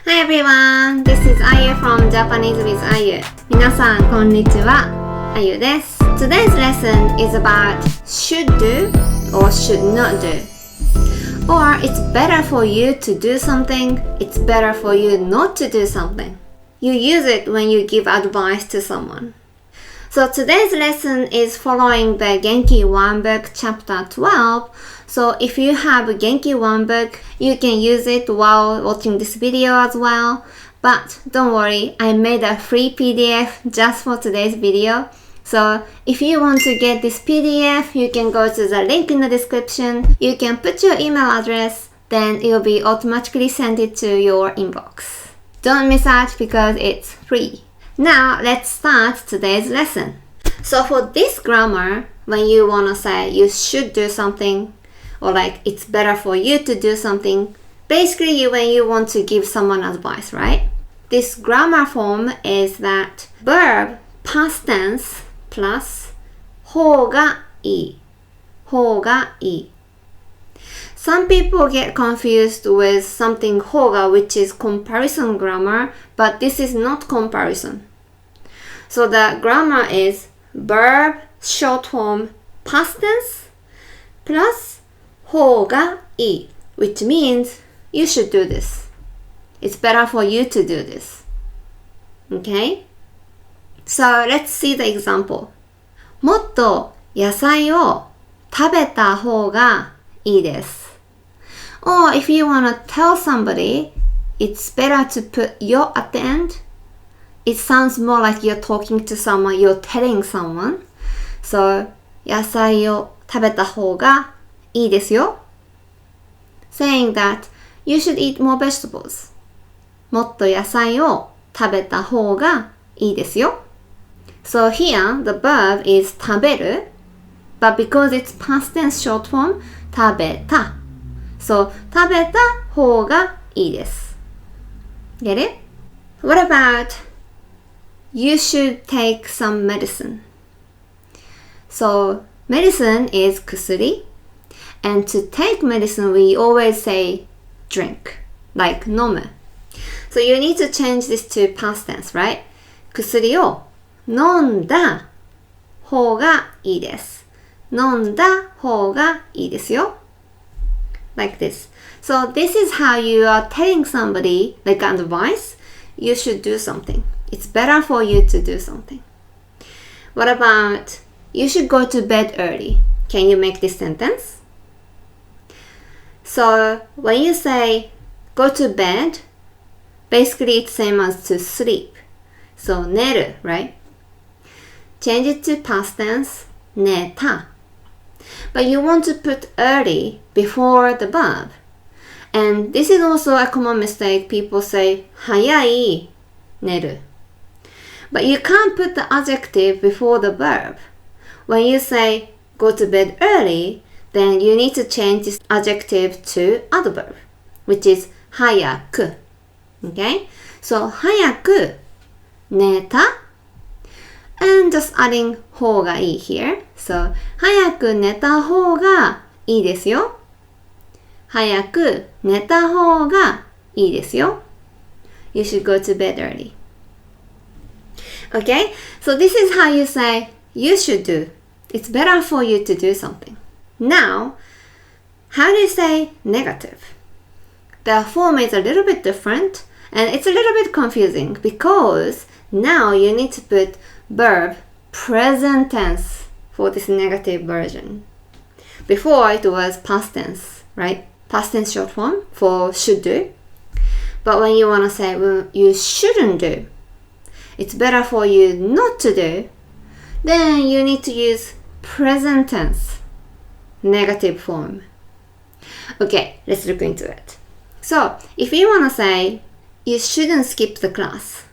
Hi everyone, this is Ayu from Japanese with Ayu. 皆さんこんにちは、Ayu です。Today's lesson is about should do or should not do. Or it's better for you to do something, it's better for you not to do something. You use it when you give advice to someone. So today's lesson is following the Genki1 book chapter 12. So if you have a Genki1 book, you can use it while watching this video as well. But don't worry, I made a free PDF just for today's video. So if you want to get this PDF, you can go to the link in the description. You can put your email address, then it will be automatically sent it to your inbox. Don't miss out because it's free. Now let's start today's lesson. So for this grammar, when you want to say you should do something, or like it's better for you to do something, basically when you want to give someone advice, right? This grammar form is that verb past tense plus ほうがいい。ほうがいい。Some people get confused with something ほうが which is comparison grammar, but this is not comparison. So the grammar is verb short form past tense plus ほうがいい, which means you should do this. It's better for you to do this. Okay? So let's see the example. もっと野菜を食べた方がいいです。Or if you want to tell somebody, it's better to put よ at the end. It sounds more like you're talking to someone, you're telling someone. So, 野菜を食べた方がいいですよ. Saying that you should eat more vegetables. もっと野菜を食べた方がいいですよ. So here, the verb is 食べる, but because it's past tense short form, 食べた. So, 食べた方がいいです. Get it? What about you should take some medicine? So, medicine is 薬. And to take medicine, we always say drink, like 飲む. So you need to change this to past tense, right? 薬を飲んだ方がいいです。飲んだ方がいいですよ. Like this. So this is how you are telling somebody, like advice, you should do something. It's better for you to do something. What about, you should go to bed early. Can you make this sentence? So when you say go to bed, basically it's same as to sleep. So 寝る, right? Change it to past tense, 寝た. But you want to put early before the verb. And this is also a common mistake. People say 早い寝る. But you can't put the adjective before the verb. When you say go to bed early, then you need to change this adjective to adverb, which is 早く. Okay? So 早く寝た. And just adding 方がいい here. So 早く寝た方がいいですよ. 早く寝た方がいいですよ. You should go to bed early. Okay? So this is how you say you should do. It's better for you to do something. Now, how do you say negative? The form is a little bit different and it's a little bit confusing because now you need to put verb present tense for this negative version. Before it was past tense, right? Past tense short form for should do. But when you want to say well, you shouldn't do, it's better for you not to do, then you need to use present tense. Negative form. Okay, let's look into it. So, if you want to say, you shouldn't skip the class.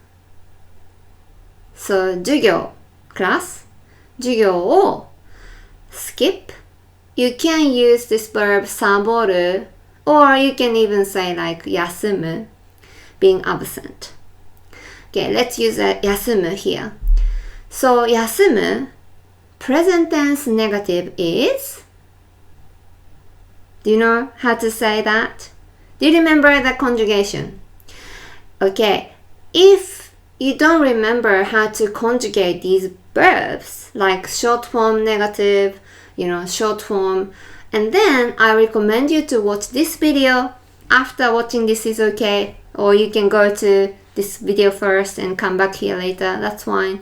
So, 授業, class, 授業を skip. You can use this verb サボる, or you can even say like 休む, being absent. Okay, let's use a 休む here. So, 休む, present tense negative is, do you know how to say that? Do you remember the conjugation? Okay, if you don't remember how to conjugate these verbs, like short form negative, short form, and then I recommend you to watch this video. After watching this is okay, or you can go to this video first and come back here later, that's fine.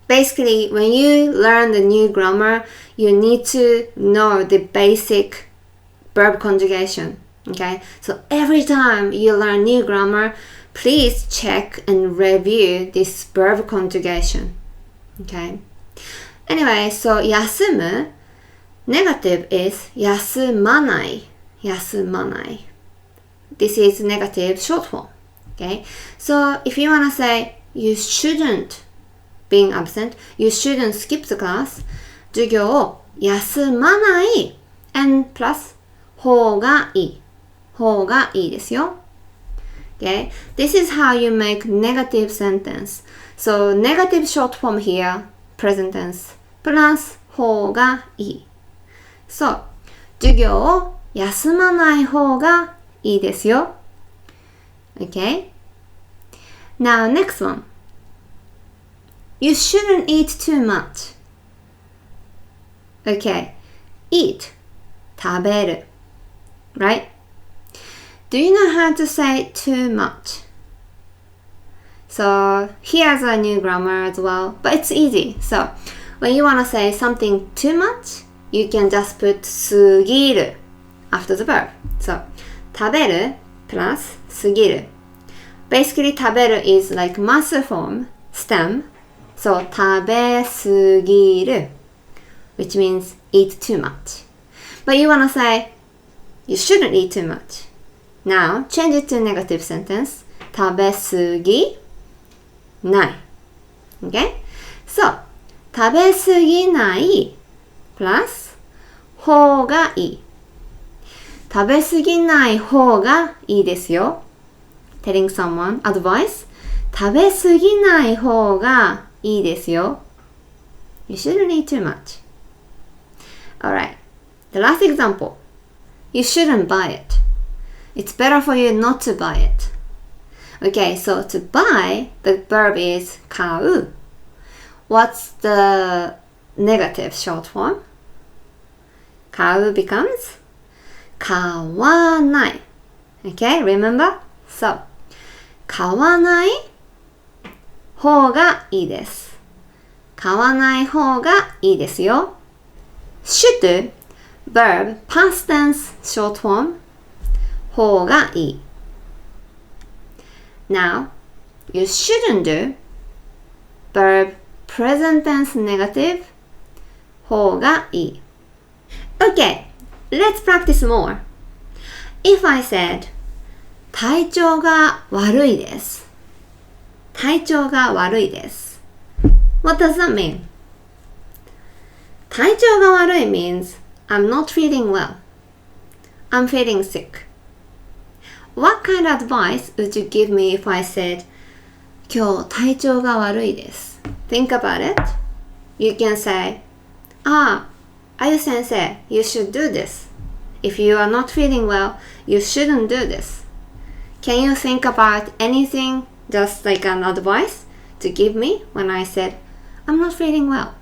Basically, when you learn the new grammar, you need to know the basic verb conjugation. Okay, so every time you learn new grammar, please check and review this verb conjugation. Okay. Anyway, so 休む negative is 休まない。休まない。This is negative short form. Okay. So if you want to say you shouldn't being absent, you shouldn't skip the class, 授業を休まない and plus 方がいい。方がいいですよ。Okay, this is how you make negative sentence. So negative short form here, present tense, plus 方がいい。So, 授業を休まない方がいいですよ。Okay? Now next one. You shouldn't eat too much. Okay, eat, 食べる。Right? Do you know how to say too much? So here's a new grammar as well, but it's easy. So when you want to say something too much, you can just put すぎる after the verb. So 食べる plus すぎる. Basically 食べる is like master form, stem. So 食べすぎる which means eat too much. But you want to say you shouldn't eat too much. Now, change it to negative sentence. 食べすぎない。Okay? So, 食べすぎない plus 方がいい。食べすぎない方がいいですよ。Telling someone advice. 食べすぎない方がいいですよ。You shouldn't eat too much. Alright. The last example. You shouldn't buy it. It's better for you not to buy it. Okay, so to buy, the verb is 買う. What's the negative short form? 買う becomes 買わない. Okay, remember? So, 買わない方がいいです。買わない方がいいですよ。should, verb, past tense, short form, 方がいい。Now, you shouldn't do, verb, present tense, negative, 方がいい。Okay, let's practice more. If I said, 体調が悪いです。体調が悪いです。What does that mean? 体調が悪い means I'm not feeling well. I'm feeling sick. What kind of advice would you give me if I said, 今日体調が悪いです。Think about it. You can say, あゆ先生, you should do this. If you are not feeling well, you shouldn't do this. Can you think about anything just like an advice to give me when I said, I'm not feeling well?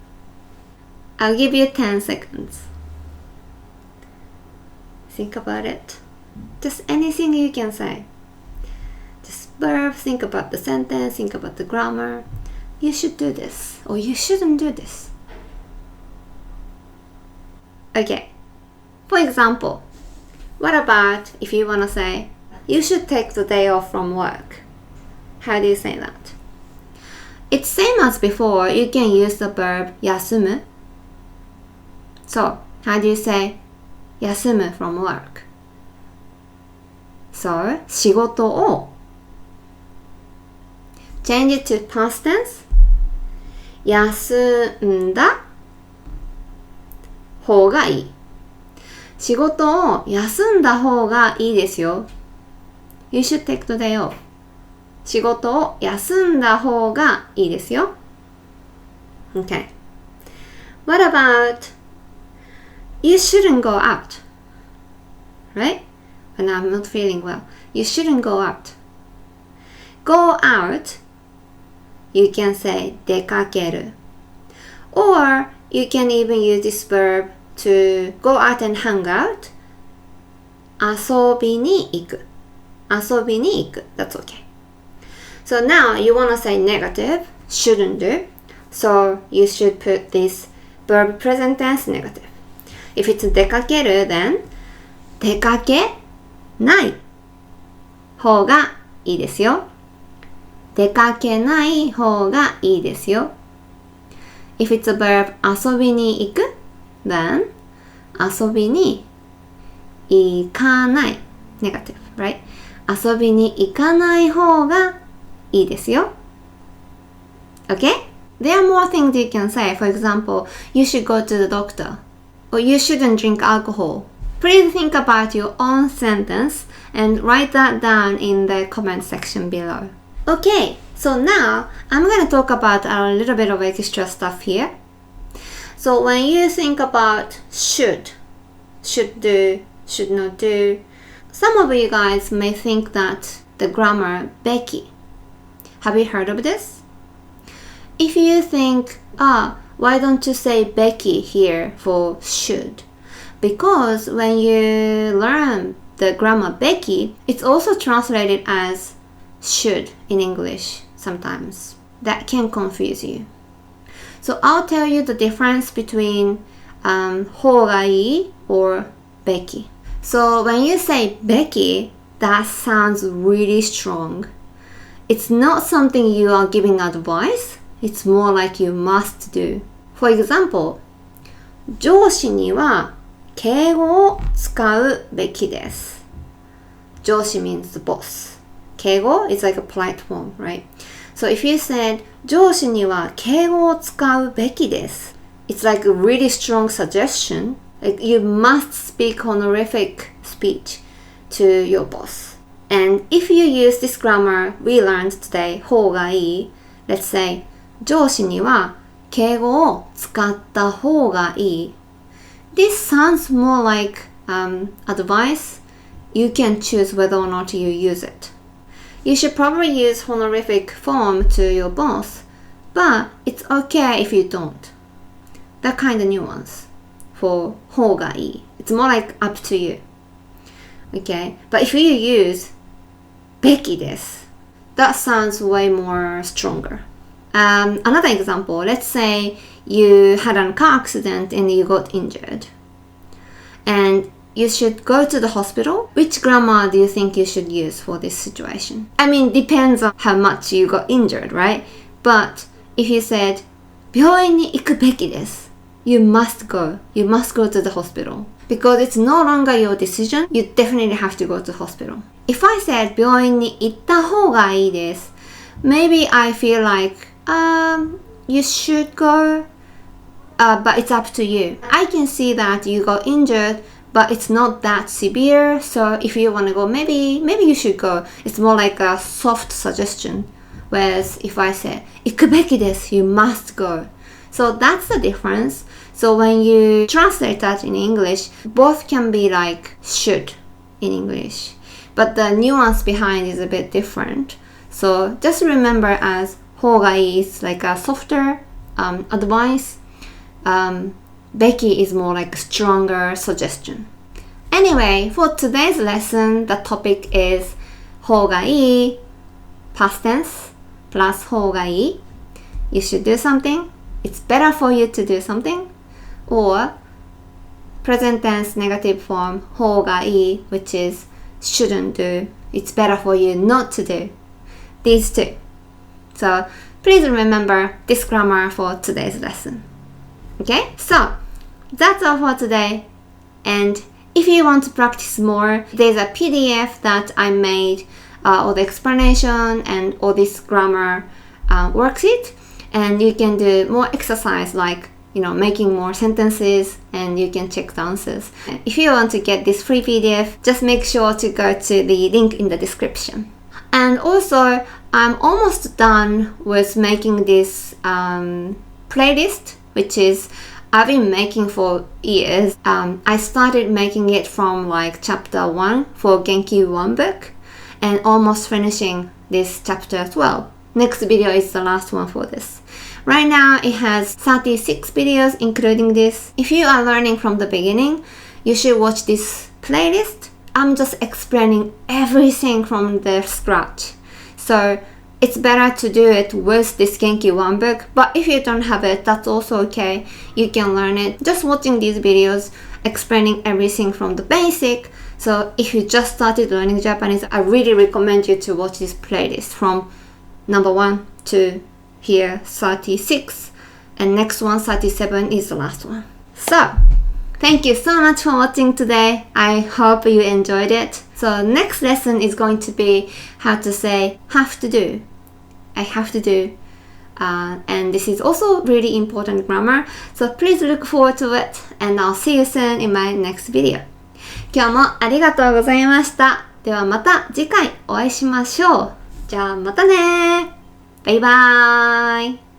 I'll give you 10 seconds. Think about it. Just anything you can say. Just verb, think about the sentence, think about the grammar. You should do this, or you shouldn't do this. Okay. For example, what about if you want to say, you should take the day off from work? How do you say that? It's same as before. You can use the verb 休む. So, how do you say 休む from work? So, 仕事を change it to past tense. 休んだ方がいい。仕事を休んだ方がいいですよ。You should take the day off. 仕事を休んだ方がいいですよ。Okay. What about you shouldn't go out? Right? When I'm not feeling well. You shouldn't go out. go out, you can say 出かける. Or you can even use this verb to go out and hang out. 遊びに行く. 遊びに行く. That's okay. So now you want to say negative, shouldn't do. So you should put this verb present tense negative. If it's 出かける, then 出かけない方がいいですよ。出かけない方がいいですよ。If it's a verb 遊びに行く, then 遊びに行かない negative, right? 遊びに行かない方がいいですよ。Okay? There are more things you can say. For example, you should go to the doctor. Or you shouldn't drink alcohol. Please think about your own sentence and write that down in the comment section below. Okay, so now I'm going to talk about a little bit of extra stuff here. So when you think about should do, should not do, some of you guys may think that the grammar Becky. Have you heard of this? If you think, why don't you say Becky here for should? Because when you learn the grammar Becky, it's also translated as should in English sometimes. That can confuse you. So I'll tell you the difference between ほうがいい or Becky. So when you say Becky, that sounds really strong. It's not something you are giving advice. It's more like you must do. For example, 上司には敬語を使うべきです。上司 means the boss. 敬語 is like a polite form, right? So if you said 上司には敬語を使うべきです, it's like a really strong suggestion. Like you must speak honorific speech to your boss. And if you use this grammar we learned today, ほうがいい, let's say 上司には敬語を使った方がいい. This sounds more like advice. You can choose whether or not you use it. You should probably use honorific form to your boss, but it's okay if you don't. That kind of nuance for 方がいい. It's more like up to you. Okay, but if you use べきです, that sounds way more stronger. Another example, let's say you had a car accident and you got injured. And you should go to the hospital. Which grammar do you think you should use for this situation? I mean, depends on how much you got injured, right? But if you said, 病院に行くべきです, you must go. You must go to the hospital. Because it's no longer your decision, you definitely have to go to the hospital. If I said, 病院に行った方がいいです, maybe I feel like, you should go, but it's up to you. I can see that you got injured, but it's not that severe, so if you want to go, maybe you should go. It's more like a soft suggestion. Whereas if I say, 行くべきです, you must go. So that's the difference. So when you translate that in English, both can be like should in English. But the nuance behind is a bit different. So just remember as ほうがいい is like a softer advice. Becky is more like a stronger suggestion. Anyway, for today's lesson, the topic is ほうがいい past tense plus ほうがいい. You should do something. It's better for you to do something. Or present tense negative form ほうがいい, which is shouldn't do. It's better for you not to do. These two. So please remember this grammar for today's lesson. Okay, so that's all for today. And if you want to practice more, there's a PDF that I made, all the explanation and all this grammar worksheet. And you can do more exercise like, making more sentences, and you can check the answers. If you want to get this free PDF, just make sure to go to the link in the description. And also, I'm almost done with making this playlist, which is I've been making for years. I started making it from like chapter 1 for Genki1 book, and almost finishing this chapter 12. Next video is the last one for this. Right now it has 36 videos including this. If you are learning from the beginning, you should watch this playlist. I'm just explaining everything from the scratch. So it's better to do it with this Genki1 book, but if you don't have it, that's also okay. You can learn it just watching these videos, explaining everything from the basic. So if you just started learning Japanese, I really recommend you to watch this playlist from number 1 to here 36, and next one 37 is the last one. So thank you so much for watching today. I hope you enjoyed it. So next lesson is going to be how to say have to do. I have to do. And this is also really important grammar. So please look forward to it, and I'll see you soon in my next video. 今日もありがとうございました。ではまた次回お会いしましょう。じゃあまたね。バイバーイ。